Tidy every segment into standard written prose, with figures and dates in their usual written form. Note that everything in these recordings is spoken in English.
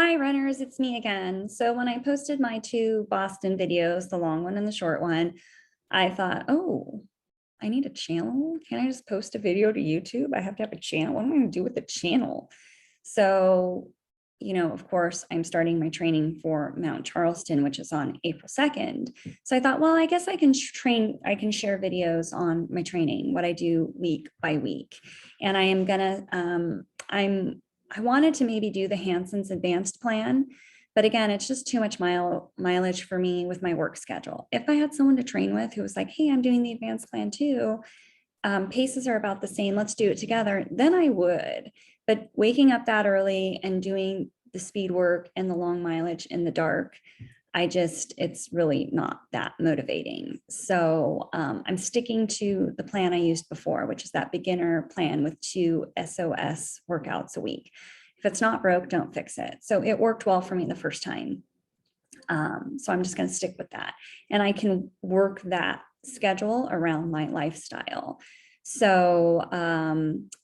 Hi runners, it's me again. So when I posted my two Boston videos, the long one and the short one, I thought, oh, I need a channel. Can I just post a video to YouTube? I have to have a channel. What am I going to do with the channel? So, of course, I'm starting my training for Mount Charleston, which is on April 2nd. So I thought, well, I guess I can share videos on my training, what I do week by week. And I wanted to maybe do the Hanson's advanced plan, but again, it's just too much mileage for me with my work schedule. If I had someone to train with who was like, hey, I'm doing the advanced plan too, paces are about the same, let's do it together, then I would. But waking up that early and doing the speed work and the long mileage in the dark, it's really not that motivating. So I'm sticking to the plan I used before, which is that beginner plan with 2 SOS workouts a week. If it's not broke, don't fix it. So it worked well for me the first time. So I'm just going to stick with that. And I can work that schedule around my lifestyle. So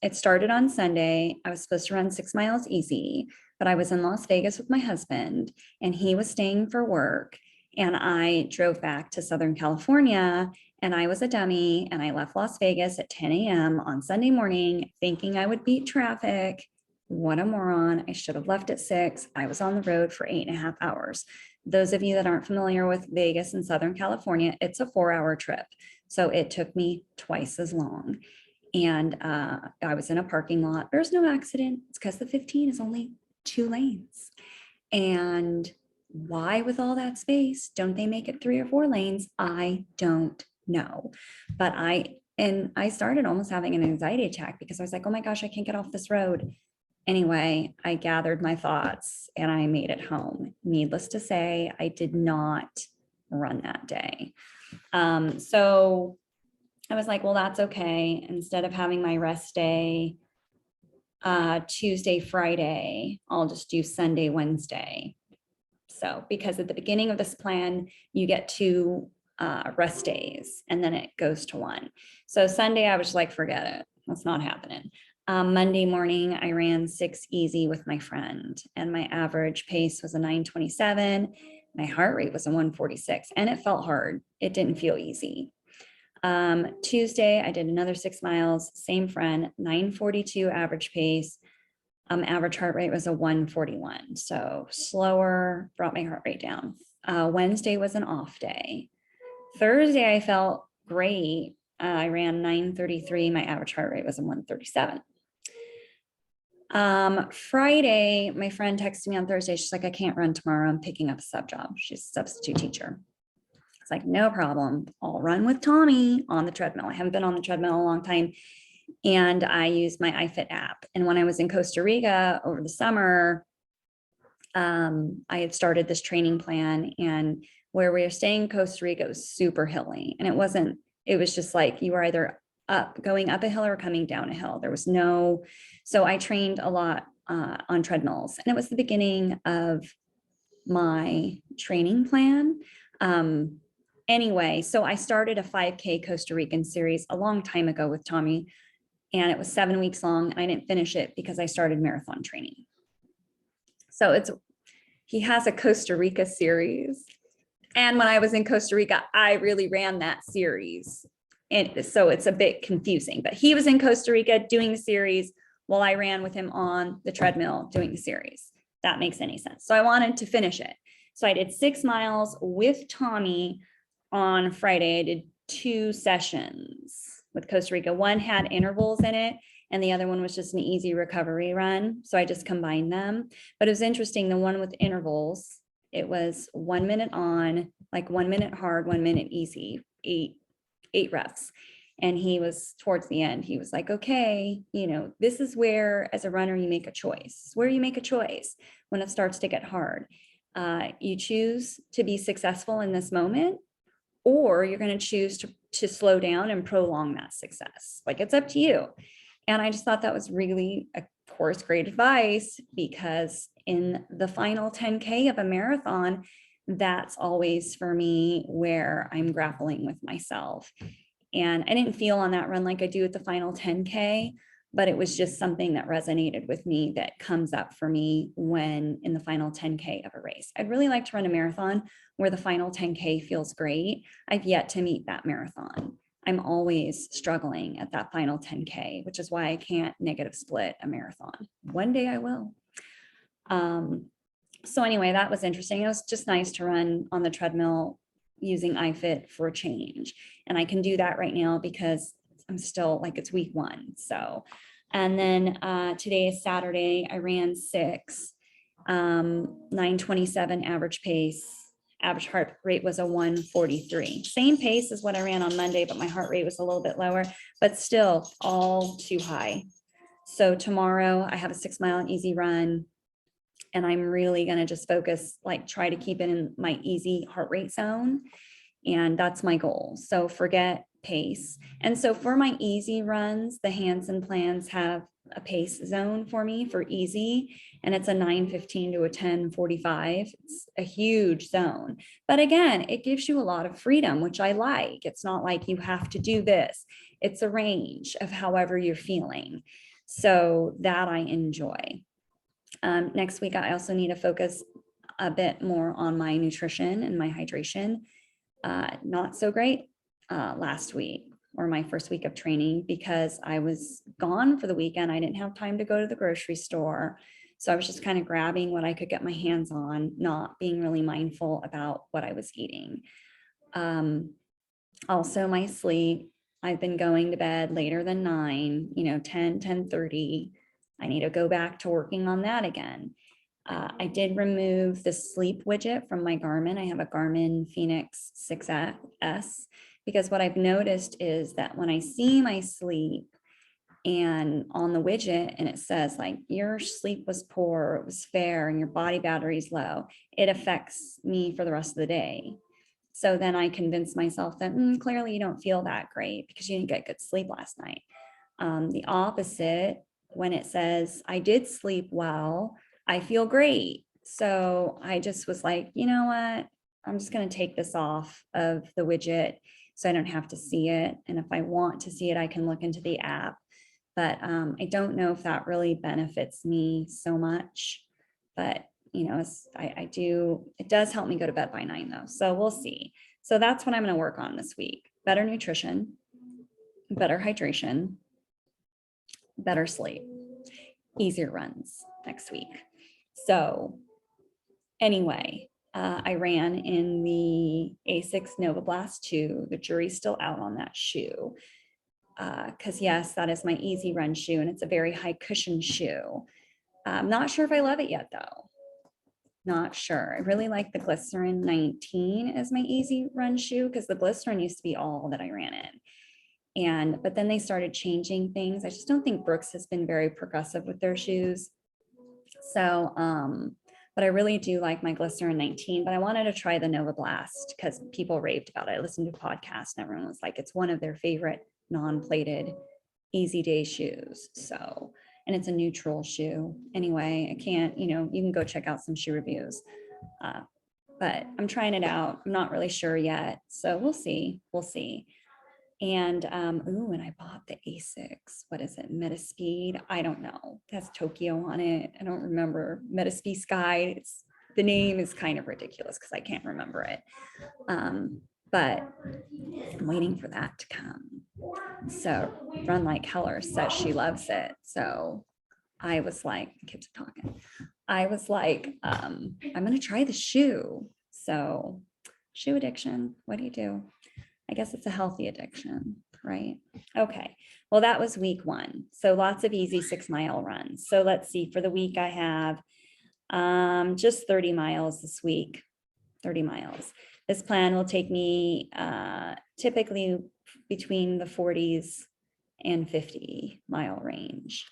it started on Sunday. I was supposed to run 6 miles easy, but I was in Las Vegas with my husband and he was staying for work. And I drove back to Southern California and I was a dummy and I left Las Vegas at 10 a.m. on Sunday morning thinking I would beat traffic. What a moron. I should have left at 6. I was on the road for 8.5 hours. Those of you that aren't familiar with Vegas and Southern California, it's a 4-hour trip. So it took me twice as long. And I was in a parking lot. There's no accident. It's because the 15 is only 2 lanes. And why with all that space, don't they make it 3 or 4 lanes? I don't know. But I started almost having an anxiety attack because I was like, oh my gosh, I can't get off this road. Anyway, I gathered my thoughts and I made it home. Needless to say, I did not run that day. So I was like, well, that's okay. Instead of having my rest day Tuesday, Friday, I'll just do Sunday, Wednesday. So because at the beginning of this plan, you get 2 rest days and then it goes to 1. So Sunday, I was like, forget it. That's not happening. Monday morning, I ran 6 easy with my friend and my average pace was a 9:27. My heart rate was a 146 and it felt hard. It didn't feel easy. Tuesday, I did another 6 miles, same friend, 9:42 average pace. Average heart rate was a 141. So slower, brought my heart rate down. Wednesday was an off day. Thursday, I felt great. I ran 9:33. My average heart rate was a 137. Friday, my friend texted me on Thursday. She's like, I can't run tomorrow. I'm picking up a sub job. She's a substitute teacher. It's like, no problem. I'll run with Tommy on the treadmill. I haven't been on the treadmill in a long time. And I use my iFit app. And when I was in Costa Rica over the summer, I had started this training plan, and where we were staying in Costa Rica, it was super hilly. And it was just like you were either going up a hill or coming down a hill. There was so I trained a lot on treadmills, and it was the beginning of my training plan. Anyway, so I started a 5K Costa Rican series a long time ago with Tommy, and it was 7 weeks long, and I didn't finish it because I started marathon training. So he has a Costa Rica series. And when I was in Costa Rica, I really ran that series. And so it's a bit confusing, but he was in Costa Rica doing the series while I ran with him on the treadmill doing the series. That makes any sense. So I wanted to finish it. So I did 6 miles with Tommy on Friday. I did 2 sessions with Costa Rica. One had intervals in it, and the other one was just an easy recovery run. So I just combined them. But it was interesting, the one with intervals, it was 1 minute on, like 1 minute hard, 1 minute easy, 8 reps. And he was towards the end, he was like, okay, this is where, as a runner, you make a choice. Where you make a choice when it starts to get hard. You choose to be successful in this moment, or you're going to choose to slow down and prolong that success. Like, it's up to you. And I just thought that was really, of course, great advice, because in the final 10K of a marathon, that's always for me where I'm grappling with myself. And I didn't feel on that run like I do at the final 10K. but it was just something that resonated with me that comes up for me when in the final 10K of a race. I'd really like to run a marathon where the final 10K feels great. I've yet to meet that marathon. I'm always struggling at that final 10K, which is why I can't negative split a marathon. One day I will. So anyway, that was interesting. It was just nice to run on the treadmill using iFit for a change. And I can do that right now because I'm still like, it's week 1. So, and then today is Saturday. I ran 6, 9:27 average pace. Average heart rate was a 143. Same pace as what I ran on Monday, but my heart rate was a little bit lower, but still all too high. So tomorrow I have a 6-mile easy run, and I'm really going to just focus, like try to keep it in my easy heart rate zone. And that's my goal. So forget pace. And so for my easy runs, the Hanson plans have a pace zone for me for easy, and it's a 9:15 to a 10:45. It's a huge zone, but again, it gives you a lot of freedom, which I like. It's not like you have to do this. It's a range of however you're feeling. So that I enjoy. Next week, I also need to focus a bit more on my nutrition and my hydration. Not so great last week, or my first week of training, because I was gone for the weekend. I didn't have time to go to the grocery store. So I was just kind of grabbing what I could get my hands on, not being really mindful about what I was eating. Also my sleep, I've been going to bed later than 9, 10, 10:30. I need to go back to working on that again. I did remove the sleep widget from my Garmin. I have a Garmin Fenix 6S, because what I've noticed is that when I see my sleep and on the widget and it says like your sleep was poor, it was fair, and your body battery's low, it affects me for the rest of the day. So then I convince myself that clearly you don't feel that great because you didn't get good sleep last night. The opposite, when it says I did sleep well, I feel great. So I just was like, you know what? I'm just going to take this off of the widget so I don't have to see it. And if I want to see it, I can look into the app. But I don't know if that really benefits me so much. But, it does help me go to bed by 9 though. So we'll see. So that's what I'm going to work on this week. Better nutrition, better hydration, better sleep, easier runs next week. So anyway, I ran in the Asics Nova Blast 2. The jury's still out on that shoe. Because yes, that is my easy run shoe, and it's a very high cushion shoe. I'm not sure if I love it yet though. Not sure. I really like the Glycerin 19 as my easy run shoe, because the Glycerin used to be all that I ran in. But then they started changing things. I just don't think Brooks has been very progressive with their shoes. So, but I really do like my Glycerin 19, but I wanted to try the Nova Blast because people raved about it. I listened to a podcast and everyone was like, it's one of their favorite non-plated easy day shoes. So, and it's a neutral shoe. Anyway, I can't, you can go check out some shoe reviews. But I'm trying it out. I'm not really sure yet. So we'll see. And, and I bought the Asics. What is it? Metaspeed. I don't know. It has Tokyo on it. I don't remember. Metaspeed Sky. The name is kind of ridiculous because I can't remember it. But I'm waiting for that to come. So Run Like Heller says she loves it. So I was like, kids are talking. I was like, I'm going to try the shoe. So shoe addiction. What do you do? I guess it's a healthy addiction, right? Okay. Well, that was week 1. So lots of easy 6-mile runs. So let's see, for the week I have just 30 miles this week, 30 miles. This plan will take me typically between the 40s and 50-mile range.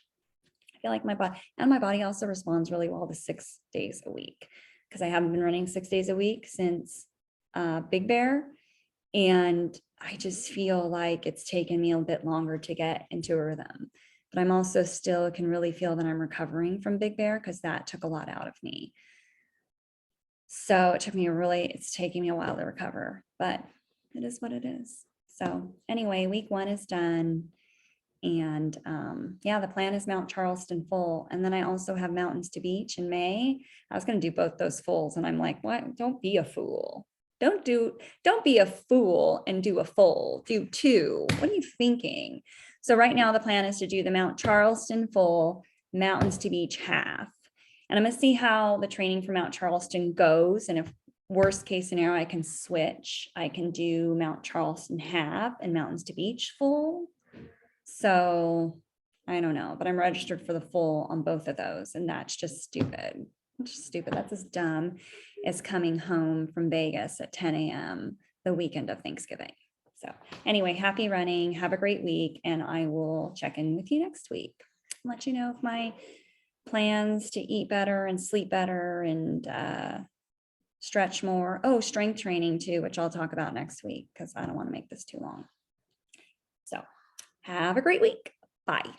I feel like my body also responds really well to 6 days a week, because I haven't been running 6 days a week since Big Bear. And I just feel like it's taken me a bit longer to get into a rhythm. But I'm also still can really feel that I'm recovering from Big Bear, because that took a lot out of me. So it's taking me a while to recover, but it is what it is. So anyway, week 1 is done. And yeah, the plan is Mount Charleston full. And then I also have Mountains to Beach in May. I was going to do both those fulls. And I'm like, what? Don't be a fool. Don't be a fool and do a full. Do two. What are you thinking? So right now the plan is to do the Mount Charleston full, Mountains to Beach half. And I'm going to see how the training for Mount Charleston goes. And if worst case scenario, I can switch. I can do Mount Charleston half and Mountains to Beach full. So I don't know, but I'm registered for the full on both of those. And that's just stupid. It's just stupid. That's as dumb as coming home from Vegas at 10 a.m. the weekend of Thanksgiving. So anyway, happy running. Have a great week. And I will check in with you next week. Let you know if my plans to eat better and sleep better and stretch more. Oh, strength training too, which I'll talk about next week because I don't want to make this too long. So have a great week. Bye.